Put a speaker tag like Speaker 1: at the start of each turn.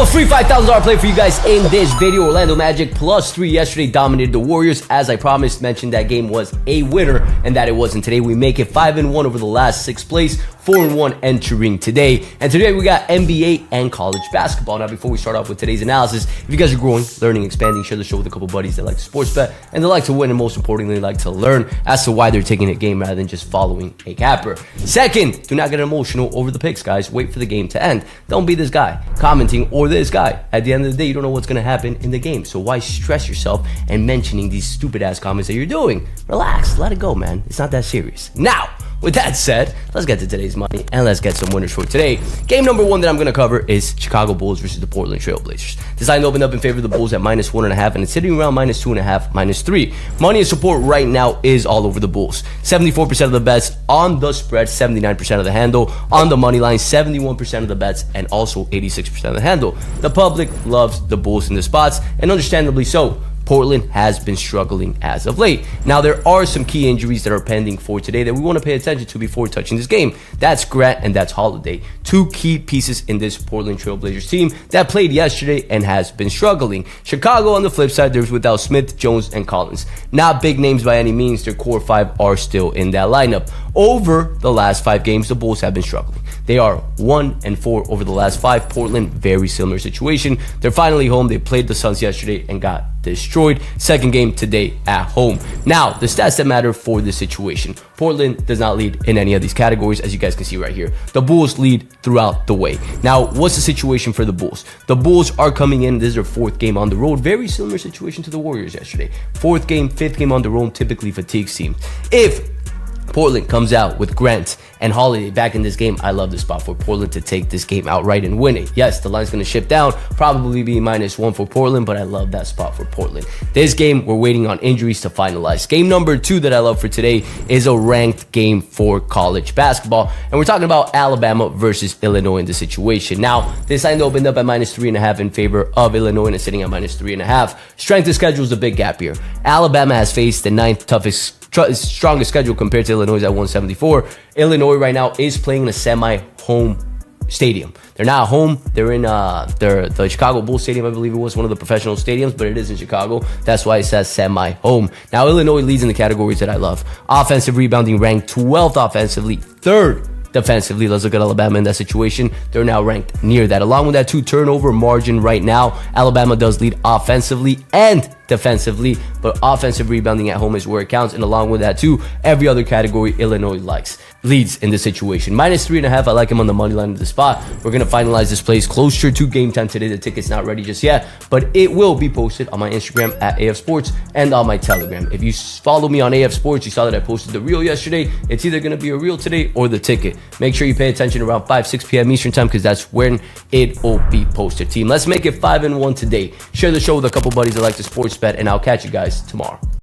Speaker 1: have a free $5,000 play for you guys in this video. Orlando Magic +3 yesterday dominated the Warriors. As I promised, mentioned that game was a winner and that it wasn't. Today we make it 5-1 over the last 6 plays, 4-1 entering today. And today we got NBA and college basketball. Now before we start off with today's analysis, if you guys are growing, learning, expanding, share the show with a couple buddies that like to sports bet and they like to win, and most importantly like to learn as to why they're taking a game rather than just following a capper. Second, do not get emotional over the picks, guys. Wait for the game to end. Don't be this guy commenting or this guy. At the end of the day, you don't know what's going to happen in the game. So why stress yourself and mentioning these stupid ass comments that you're doing? Relax, let it go, man. It's not that serious. Now, with that said, let's get to today's money and let's get some winners for today. Game number 1 that I'm going to cover is Chicago Bulls versus the Portland Trail Blazers. This line opened up in favor of the Bulls at -1.5 and it's sitting around -2.5, -3. Money and support right now is all over the Bulls. 74% of the bets on the spread, 79% of the handle. On the money line, 71% of the bets and also 86% of the handle. The public loves the Bulls in the spots, and understandably so. Portland has been struggling as of late. Now, there are some key injuries that are pending for today that we want to pay attention to before touching this game. That's Grant and that's Holiday. 2 key pieces in this Portland Trail Blazers team that played yesterday and has been struggling. Chicago, on the flip side, there's without Smith, Jones, and Collins. Not big names by any means. Their core 5 are still in that lineup. Over the last 5 games, the Bulls have been struggling. They are 1-4 over the last 5. Portland, very similar situation. They're finally home. They played the Suns yesterday and got destroyed. Second game today at home. Now, the stats that matter for this situation. Portland does not lead in any of these categories, as you guys can see right here. The Bulls lead throughout the way. Now, what's the situation for the Bulls? The Bulls are coming in. This is their 4th game on the road. Very similar situation to the Warriors yesterday. 4th game, 5th game on the road, typically fatigues teams. If Portland comes out with Grant and Holiday back in this game, I love this spot for Portland to take this game outright and win it. Yes, the line's going to shift down, probably be -1 for Portland, but I love that spot for Portland. This game, we're waiting on injuries to finalize. Game number 2 that I love for today is a ranked game for college basketball, and we're talking about Alabama versus Illinois in this situation. Now, this line opened up at -3.5 in favor of Illinois and it's sitting at -3.5. Strength of schedule is a big gap here. Alabama has faced the 9th toughest strongest schedule compared to Illinois at 174. Illinois right now is playing in a semi-home stadium. They're not home. They're in the Chicago Bulls Stadium, I believe it was, one of the professional stadiums, but it is in Chicago. That's why it says semi-home. Now, Illinois leads in the categories that I love. Offensive rebounding ranked 12th offensively, 3rd defensively. Let's look at Alabama in that situation. They're now ranked near that. Along with that 2 turnover margin right now, Alabama does lead offensively and defensively, but offensive rebounding at home is where it counts. And along with that too, every other category Illinois leads in this situation. -3.5, I like him on the money line of the spot. We're going to finalize this place closer to game time today. The ticket's not ready just yet, but it will be posted on my Instagram at AF Sports and on my Telegram. If you follow me on AF Sports, you saw that I posted the reel yesterday. It's either going to be a reel today or the ticket. Make sure you pay attention around 5-6 p.m. Eastern time because that's when it will be posted. Team, let's make it 5-1 today. Share the show with a couple buddies that like to sports bet, and I'll catch you guys tomorrow.